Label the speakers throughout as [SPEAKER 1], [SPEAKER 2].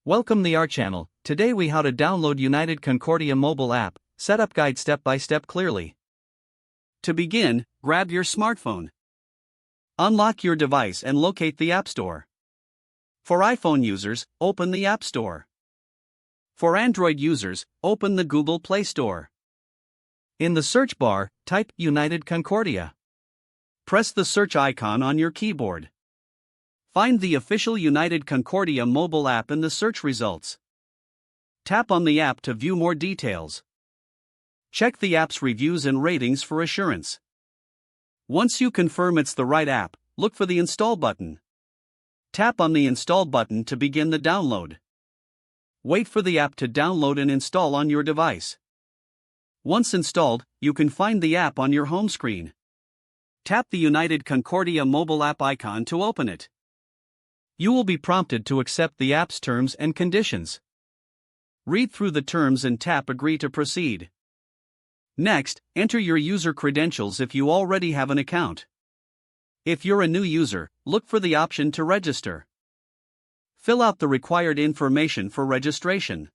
[SPEAKER 1] Welcome to our channel. Today we how to download United Concordia mobile app, setup guide step by step clearly. To begin, grab your smartphone. Unlock your device and locate the App Store. For iPhone users, open the App Store. For Android users, open the Google Play Store. In the search bar, type United Concordia. Press the search icon on your keyboard. Find the official United Concordia mobile app in the search results. Tap on the app to view more details. Check the app's reviews and ratings for assurance. Once you confirm it's the right app, look for the Install button. Tap on the Install button to begin the download. Wait for the app to download and install on your device. Once installed, you can find the app on your home screen. Tap the United Concordia mobile app icon to open it. You will be prompted to accept the app's terms and conditions. Read through the terms and tap Agree to proceed. Next, enter your user credentials if you already have an account. If you're a new user, look for the option to register. Fill out the required information for registration.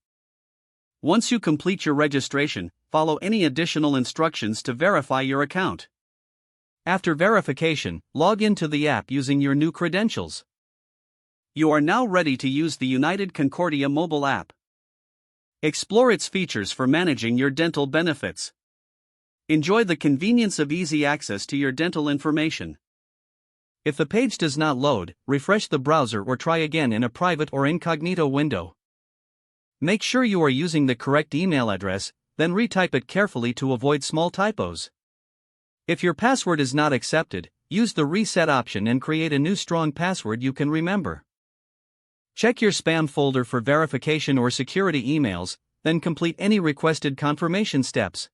[SPEAKER 1] Once you complete your registration, follow any additional instructions to verify your account. After verification, log into the app using your new credentials. You are now ready to use the United Concordia mobile app. Explore its features for managing your dental benefits. Enjoy the convenience of easy access to your dental information. If the page does not load, refresh the browser or try again in a private or incognito window. Make sure you are using the correct email address, then retype it carefully to avoid small typos. If your password is not accepted, use the reset option and create a new strong password you can remember. Check your spam folder for verification or security emails, then complete any requested confirmation steps.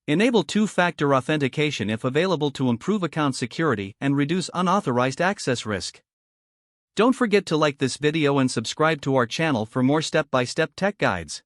[SPEAKER 1] Enable two-factor authentication if available to improve account security and reduce unauthorized access risk. Don't forget to like this video and subscribe to our channel for more step-by-step tech guides.